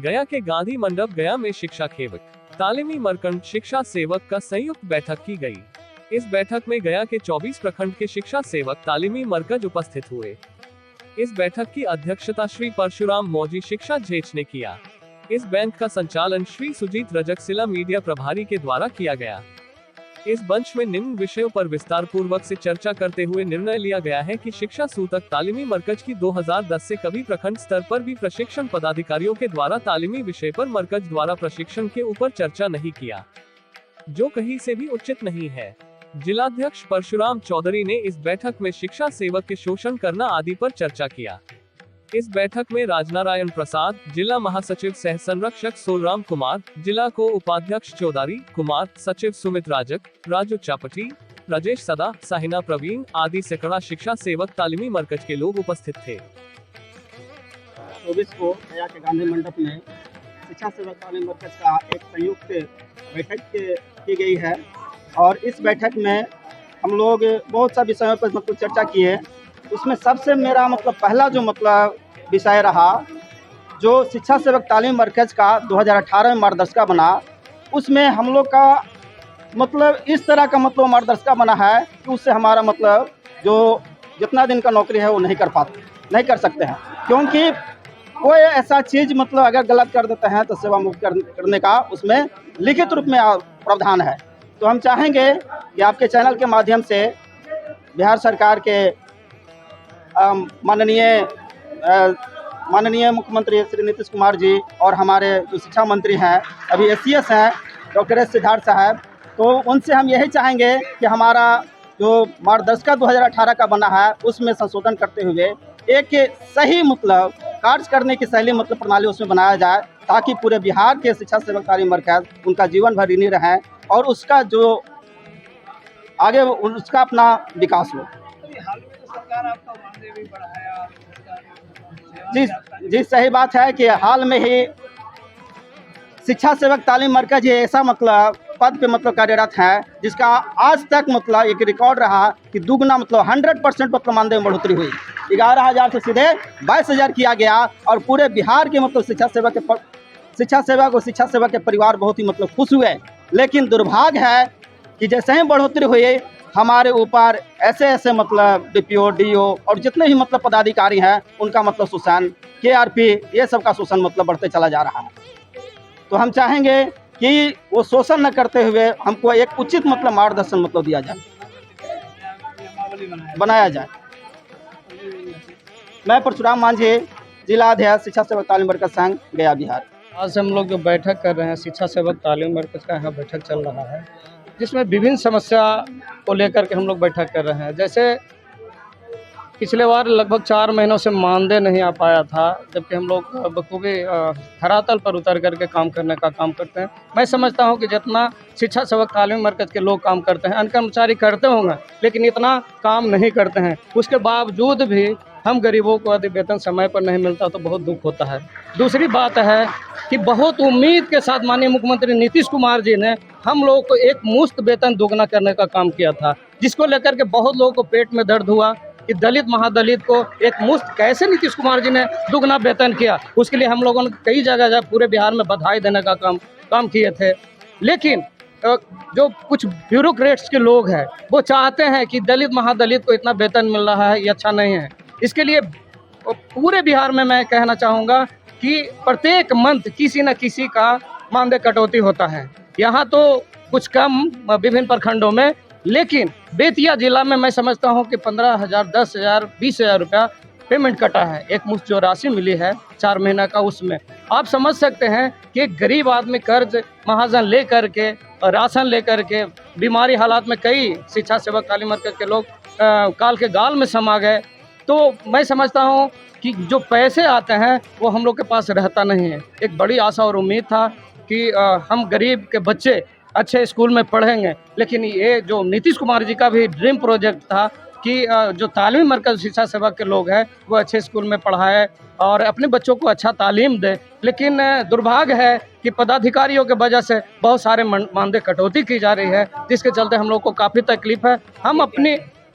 गया के गांधी मंडप गया में शिक्षा सेवक तालीमी मरकंड शिक्षा सेवक का संयुक्त बैठक की गई। इस बैठक में गया के 24 प्रखंड के शिक्षा सेवक तालीमी मरकज उपस्थित हुए। इस बैठक की अध्यक्षता श्री परशुराम मौजी शिक्षा जेच ने किया। इस बैंक का संचालन श्री सुजीत रजकसिला मीडिया प्रभारी के द्वारा किया गया। इस मंच में निम्न विषयों पर विस्तार पूर्वक से चर्चा करते हुए निर्णय लिया गया है कि शिक्षा सूतक तालीमी मरकज की 2010 से कभी प्रखंड स्तर पर भी प्रशिक्षण पदाधिकारियों के द्वारा तालीमी विषय पर मरकज द्वारा प्रशिक्षण के ऊपर चर्चा नहीं किया, जो कहीं से भी उचित नहीं है। जिलाध्यक्ष परशुराम चौधरी ने इस बैठक में शिक्षा सेवक के शोषण करना आदि पर चर्चा किया। इस बैठक में राजनारायण प्रसाद, जिला महासचिव सह संरक्षक सोलराम कुमार, जिला को उपाध्यक्ष चौधारी कुमार, सचिव सुमित राजक, राजू चापटी, राजेश सदा, साहिना प्रवीण आदि सैकड़ा शिक्षा सेवक तालीमी मरकज के लोग उपस्थित थे। 24 को गया के गांधी मंडप में शिक्षा सेवक तालीम मरकज का एक संयुक्त बैठक की गई है और इस बैठक में हम लोग बहुत सा विषयों पर मतलब चर्चा किए। उसमें सबसे मेरा मतलब पहला जो मतलब विषय रहा, जो शिक्षा सेवक तालीम मरकज का 2018 में मार्गदर्शिका बना, उसमें हम लोग का मतलब इस तरह का मतलब मार्गदर्शिका बना है कि उससे हमारा मतलब जो जितना दिन का नौकरी है वो नहीं कर सकते हैं, क्योंकि कोई ऐसा चीज़ मतलब अगर गलत कर देते हैं तो सेवा मुक्त करने का उसमें लिखित रूप में प्रावधान है। तो हम चाहेंगे कि आपके चैनल के माध्यम से बिहार सरकार के माननीय मुख्यमंत्री श्री नीतीश कुमार जी और हमारे जो शिक्षा मंत्री हैं अभी एसीएस हैं डॉक्टर एस सिद्धार्थ साहब, तो उनसे हम यही चाहेंगे कि हमारा जो मार्गदर्शिका 2018 का बना है उसमें संशोधन करते हुए एक सही मतलब कार्य करने की शैली मतलब प्रणाली उसमें बनाया जाए, ताकि पूरे बिहार के शिक्षा सेवक तालीम मरकज उनका जीवन भर ऋणी रहें और उसका जो आगे उसका अपना विकास हो। जी सही बात है कि हाल में ही शिक्षा सेवक तालीम मरकज ये ऐसा मतलब पद पे मतलब कार्यरत है जिसका आज तक मतलब एक रिकॉर्ड रहा कि दुगना मतलब 100% मतलब मानदेय में बढ़ोतरी हुई। 11,000 से सीधे 22,000 किया गया और पूरे बिहार के मतलब शिक्षा सेवक के परिवार बहुत ही मतलब खुश हुए। लेकिन दुर्भाग्य है कि जैसे ही बढ़ोतरी हुई हमारे ऊपर ऐसे मतलब डीपीओ डीओ और जितने भी मतलब पदाधिकारी हैं उनका मतलब शोषण केआरपी ये सब का शोषण मतलब बढ़ते चला जा रहा है। तो हम चाहेंगे कि वो शोषण न करते हुए हमको एक उचित मतलब मार्गदर्शन मतलब दिया जाए, बनाया जाए। मैं परशुराम मांझी, जिला अध्यक्ष शिक्षा सेवक तालीम मरकज संघ गया बिहार। आज हम लोग जो बैठक कर रहे हैं शिक्षा सेवक तालीम मरकज का यहाँ बैठक चल रहा है, जिसमें विभिन्न समस्या को लेकर के हम लोग बैठक कर रहे हैं। जैसे पिछले बार लगभग 4 महीनों से मानदेय नहीं आ पाया था, जबकि हम लोग बखूबी धरातल पर उतर करके काम करने का काम करते हैं। मैं समझता हूं कि जितना शिक्षा सेवक तालीम मरकज के लोग काम करते हैं, अन्य कर्मचारी करते होंगे लेकिन इतना काम नहीं करते हैं। उसके बावजूद भी हम गरीबों को यदि वेतन समय पर नहीं मिलता तो बहुत दुख होता है। दूसरी बात है कि बहुत उम्मीद के साथ माननीय मुख्यमंत्री नीतीश कुमार जी ने हम लोगों को एक मुश्त वेतन दोगुना करने का काम किया था, जिसको लेकर के बहुत लोगों को पेट में दर्द हुआ कि दलित महादलित को एक मुश्त कैसे नीतीश कुमार जी ने दुगना वेतन किया। उसके लिए हम लोगों ने कई जगह पूरे बिहार में बधाई देने का काम किए थे। लेकिन जो कुछ ब्यूरोक्रेट्स के लोग हैं वो चाहते हैं कि दलित महादलित को इतना वेतन मिल रहा है, ये अच्छा नहीं है। इसके लिए पूरे बिहार में मैं कहना चाहूँगा कि प्रत्येक मंथ किसी न किसी का मानदेय कटौती होता है। यहाँ तो कुछ कम विभिन्न प्रखंडों में, लेकिन बेतिया जिला में मैं समझता हूँ कि 15,000, 10,000, 20,000 रुपया पेमेंट कटा है। एक मुश्त जो राशि मिली है 4 महीना का, उसमें आप समझ सकते हैं कि एक गरीब आदमी कर्ज महाजन ले करके, राशन ले करके, बीमारी हालात में कई शिक्षा सेवक तालीम मरकज के लोग काल के गाल में समा गए। तो मैं समझता हूँ कि जो पैसे आते हैं वो हम लोग के पास रहता नहीं है। एक बड़ी आशा और उम्मीद था कि हम गरीब के बच्चे अच्छे स्कूल में पढ़ेंगे, लेकिन ये जो नीतीश कुमार जी का भी ड्रीम प्रोजेक्ट था कि जो तालीमी मरकज शिक्षा सेवक के लोग हैं वो अच्छे स्कूल में पढ़ाए और अपने बच्चों को अच्छा तालीम दे। लेकिन दुर्भाग्य है कि पदाधिकारियों के वजह से बहुत सारे मानदेय कटौती की जा रही है, जिसके चलते हम लोग को काफ़ी तकलीफ है।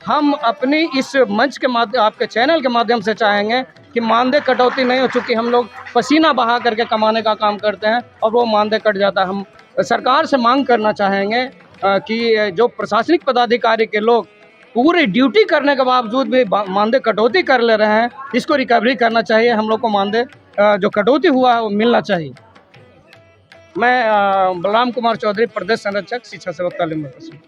हम अपनी इस मंच के माध्यम, आपके चैनल के माध्यम से चाहेंगे कि मानदेय कटौती नहीं हो, चूँकि हम लोग पसीना बहा करके कमाने का काम करते हैं और वो मानदेय कट जाता है। हम सरकार से मांग करना चाहेंगे कि जो प्रशासनिक पदाधिकारी के लोग पूरी ड्यूटी करने के बावजूद भी मानदेय कटौती कर ले रहे हैं, इसको रिकवरी करना चाहिए। हम लोग को मानदेय जो कटौती हुआ है वो मिलना चाहिए। मैं बलराम कुमार चौधरी, प्रदेश संरक्षक शिक्षा सेवक तालीम मरकज़।